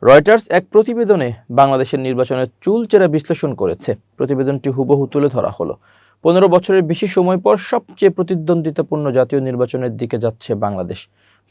Reuters এক প্রতিবেদনে বাংলাদেশের নির্বাচনের চুলচেরা বিশ্লেষণ করেছে। প্রতিবেদনটি হুবহু তুলে ধরা হলো। 15 বছরের বেশি সময় পর সবচেয়ে প্রতিদ্বন্দ্বিতাপূর্ণ জাতীয় নির্বাচনের দিকে যাচ্ছে বাংলাদেশ।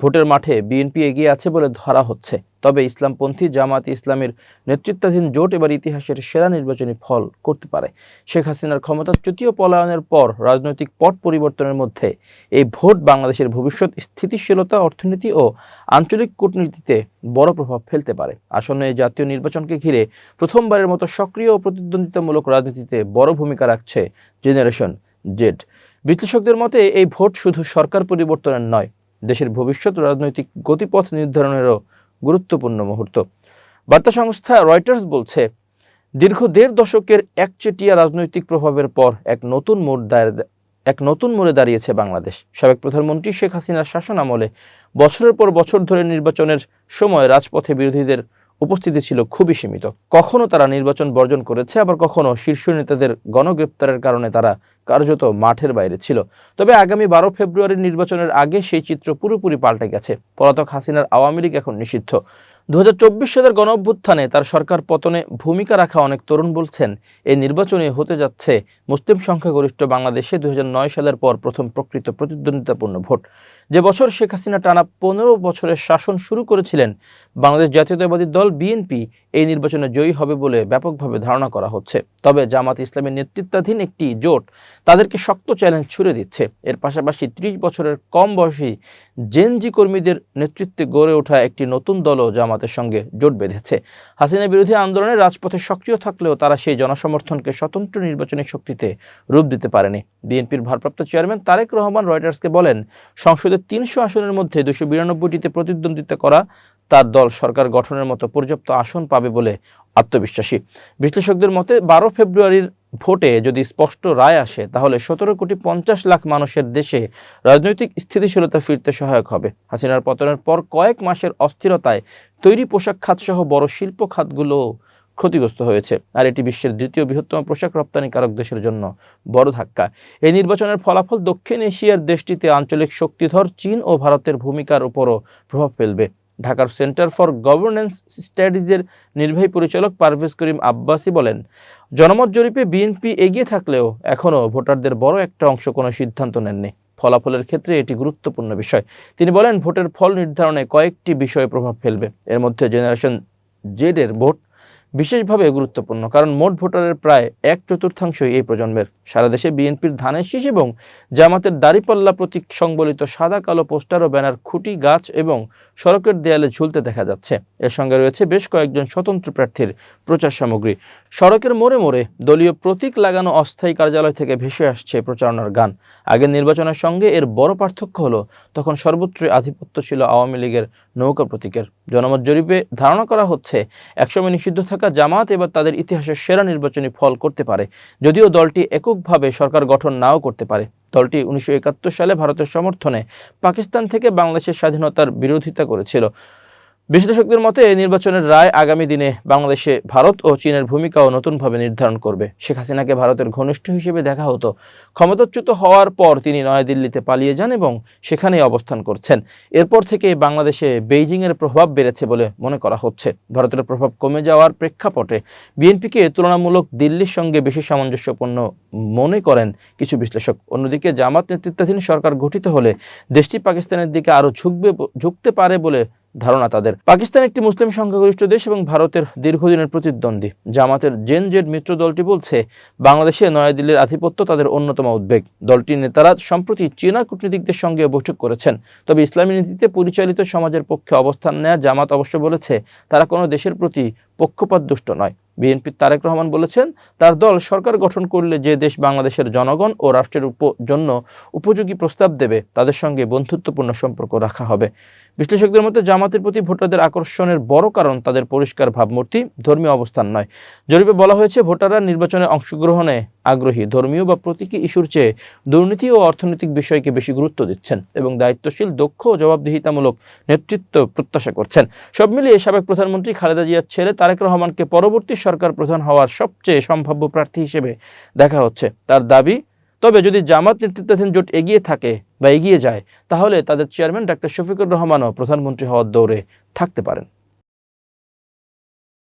ভোটের মাঠে বিএনপি এগিয়ে আছে বলে ধরা হচ্ছে, তবে ইসলামপন্থী জামায়াতে ইসলামীর নেতৃত্বাধীন জোট এবার ইতিহাসের সেরা নির্বাচনী ফল করতে পারে। শেখ হাসিনার ক্ষমতাচ্যুত ও পলায়নের পর রাজনৈতিক পট পরিবর্তনের মধ্যে এই ভোট বাংলাদেশের ভবিষ্যৎ স্থিতিশীলতা, অর্থনীতি ও আঞ্চলিক কূটনীতিতে বড় প্রভাব ফেলতে পারে। আসন্ন এই জাতীয় নির্বাচনকে ঘিরে প্রথমবারের মতো সক্রিয় ও প্রতিদ্বন্দ্বিতামূলক রাজনীতিতে বড় ভূমিকা রাখছে জেনারেশন জেড। বিশ্লেষকদের মতে এই ভোট শুধু সরকার পরিবর্তনের নয়, দেশের ভবিষ্যৎ রাজনৈতিক গতিপথ নির্ধারণেরও গুরুত্বপূর্ণ মুহূর্ত। বার্তা সংস্থা রয়টার্স বলছে, দীর্ঘ 1.5 দশকের একচেটিয়া রাজনৈতিক প্রভাবের পর এক নতুন মোড়ে দাঁড়িয়েছে বাংলাদেশ। সাবেক প্রধানমন্ত্রী শেখ হাসিনার শাসন আমলে বছরের পর বছর ধরে নির্বাচনের সময় রাজপথে বিরোধীদের উপস্থিতি ছিল খুবই সীমিত। কখনো তারা নির্বাচন বর্জন করেছে, আবার কখনো শীর্ষ নেতাদের গণগ্রেপ্তারের কারণে তারা কার্যত মাঠের বাইরে ছিল। তবে আগামী 12 ফেব্রুয়ারির নির্বাচনের আগে সেই চিত্র পুরোপুরি পাল্টে গেছে। পলাতক হাসিনার আওয়ামী লীগ এখন নিষিদ্ধ। 2024 সালের গণঅভ্যুত্থানে তার সরকার পতনে ভূমিকা রাখা অনেক তরুণ বলছেন, এই নির্বাচনে হতে যাচ্ছে মুসলিম সংখ্যাগরিষ্ঠ বাংলাদেশে 2009 সালের পর প্রথম প্রকৃত প্রতিদ্বন্দ্বিতাপূর্ণ ভোট। যে বছর শেখ হাসিনা টানা 15 বছরের শাসন শুরু করেছিলেন, বাংলাদেশ জাতীয়তাবাদী দল বিএনপি এই নির্বাচনে জয়ী হবে বলে ব্যাপকভাবে ধারণা করা হচ্ছে। তবে জামাত ইসলামের নেতৃত্বাধীন একটি জোট তাদেরকে শক্ত চ্যালেঞ্জ ছুড়ে দিচ্ছে। এর পাশাপাশি 30 বছরের কম বয়সী জেনজি কর্মীদের নেতৃত্বে গড়ে ওঠা একটি নতুন দলও জামাতের সঙ্গে জোট বেঁধেছে। হাসিনা বিরোধী আন্দোলনে রাজপথে সক্রিয় থাকলেও তারা সেই জনসমর্থনকে স্বতন্ত্র নির্বাচনী শক্তিতে রূপ দিতে পারেনি। বিএনপির ভারপ্রাপ্ত চেয়ারম্যান তারেক রহমান রয়টার্সকে বলেন, সংসদের 300 আসনের মধ্যে 292টিতে প্রতিদ্বন্দ্বিতা করা তার দল সরকার গঠনের মতো পর্যাপ্ত আসন পাবে বলে আত্মবিশ্বাসী। বিশ্লেষকদের মতে 12 ফেব্রুয়ারির ভোটে যদি স্পষ্ট রায় আসে, তাহলে 17,50,00,000 মানুষের দেশে রাজনৈতিক স্থিতিশীলতা ফিরতে সহায়ক হবে। হাসিনার পতনের পর কয়েক মাসের অস্থিরতায় তৈরি পোশাক খাত সহ বড় শিল্প খাতগুলো ক্ষতিগ্রস্ত হয়েছে, আর এটি বিশ্বের দ্বিতীয় বৃহত্তম পোশাক রপ্তানিকারক দেশের জন্য বড় ধাক্কা। এই নির্বাচনের ফলাফল দক্ষিণ এশিয়ার দেশটিতে আঞ্চলিক শক্তিধর চীন ও ভারতের ভূমিকার উপরও প্রভাব ফেলবে। ঢাকার সেন্টার ফর গভর্নেন্স স্টাডিজের নির্বাহী পরিচালক পারভেজ করিম আব্বাসী বলেন, জনমত জরিপে বিএনপি এগিয়ে থাকলেও এখনও ভোটারদের বড় একটা অংশ কোনো সিদ্ধান্ত নেননি। ফলাফলের ক্ষেত্রে এটি গুরুত্বপূর্ণ বিষয়। তিনি বলেন, ভোটের ফল নির্ধারণে কয়েকটি বিষয়ে প্রভাব ফেলবে। এর মধ্যে জেনারেশন জেডের ভোট বিশেষভাবে গুরুত্বপূর্ণ, কারণ মোট ভোটারের প্রায় 1/4 এই প্রজন্মের। সারা দেশে বিএনপির ধানের শীষ এবং জামাতের দাড়িপাল্লা প্রতীক সংবলিত সাদা কালো পোস্টার ও ব্যানার খুঁটি, গাছ এবং সড়কের দেয়ালে ঝুলতে দেখা যাচ্ছে। এর সঙ্গে রয়েছে বেশ কয়েকজন স্বতন্ত্র প্রার্থীর প্রচার সামগ্রী। সড়কের মোড়ে মোড়ে দলীয় প্রতীক লাগানো অস্থায়ী কার্যালয় থেকে ভেসে আসছে প্রচারণার গান। আগের নির্বাচনের সঙ্গে এর বড় পার্থক্য হলো, তখন সর্বত্রই আধিপত্য ছিল আওয়ামী লীগের নৌকা প্রতীকের। জনমত জরিপে ধারণা করা হচ্ছে, একসময় নিষিদ্ধ থাকা জামাত এবার তাদের ইতিহাসের সেরা নির্বাচনী ফল করতে পারে, যদিও দলটি এককভাবে সরকার গঠন নাও করতে পারে। দলটি 1971 সালে ভারতের সমর্থনে পাকিস্তান থেকে বাংলাদেশের স্বাধীনতার বিরোধিতা করেছিল। বিশ্লেষকদের মতে এই নির্বাচনের রায় আগামী দিনে বাংলাদেশে ভারত ও চীনের ভূমিকাও নতুনভাবে নির্ধারণ করবে। শেখ হাসিনাকে ভারতের ঘনিষ্ঠ হিসেবে দেখা হতো। ক্ষমতাচ্যুত হওয়ার পর তিনি নয়াদিল্লিতে পালিয়ে যান এবং সেখানেই অবস্থান করছেন। এরপর থেকে বাংলাদেশে বেইজিংয়ের প্রভাব বেড়েছে বলে মনে করা হচ্ছে। ভারতের প্রভাব কমে যাওয়ার প্রেক্ষাপটে বিএনপিকে তুলনামূলক দিল্লির সঙ্গে বেশি সামঞ্জস্যপূর্ণ মনে করেন কিছু বিশ্লেষক। অন্যদিকে জামাত নেতৃত্বাধীন সরকার গঠিত হলে দেশটি পাকিস্তানের দিকে আরও ঝুঁকতে পারে বলে ধারণা তাদের। পাকিস্তান একটি মুসলিম সংখ্যাগরিষ্ঠ দেশ এবং ভারতের দীর্ঘদিনের প্রতিদ্বন্দ্বী। জামাতের জেন জেড মিত্র দলটি বলছে, বাংলাদেশে নয়াদিল্লির আধিপত্য তাদের অন্যতম উদ্বেগ। দলটির নেতারা সম্প্রতি চীনা কূটনীতিকদের সঙ্গে বৈঠক করেছেন। তবে ইসলামী নীতিতে পরিচালিত সমাজের পক্ষে অবস্থান নেয়া জামাত অবশ্য বলেছে, তারা কোনো দেশের প্রতি পক্ষপাতদুষ্ট নয়। বিএনপির তারেক রহমান বলেছেন, তার দল সরকার গঠন করলে যে দেশ বাংলাদেশের জনগণ ও রাষ্ট্রের জন্য উপযোগী প্রস্তাব দেবে, তাদের সঙ্গে বন্ধুত্বপূর্ণ সম্পর্ক রাখা হবে। বিশ্লেষকদের মতে জামাতের প্রতি ভোটারদের আকর্ষণের বড় কারণ তাদের পরিষ্কার ভাবমূর্তি, ধর্মীয় অবস্থান নয়। জরিপে বলা হয়েছে, ভোটাররা নির্বাচনে অংশগ্রহণে আগ্রহী, ধর্মীয় বা প্রতীকী ইস্যুর চেয়ে দুর্নীতি ও অর্থনৈতিক বিষয়কে বেশি গুরুত্ব দিচ্ছেন এবং দায়িত্বশীল, দক্ষ ও জবাবদিহিতামূলক নেতৃত্ব প্রত্যাশা করছেন। সব মিলিয়ে সাবেক প্রধানমন্ত্রী খালেদা জিয়ার ছেলে তারেক রহমানকে পরবর্তী সরকার প্রধান হওয়ার সবচেয়ে সম্ভাব্য প্রার্থী হিসেবে দেখা হচ্ছে। তার দাবি, তবে যদি জামাত নেতৃত্বাধীন জোট এগিয়ে যায়, তাহলে তাদের চেয়ারম্যান ডাক্তার শফিকুর রহমানও প্রধানমন্ত্রী হওয়ার দৌড়ে থাকতে পারেন।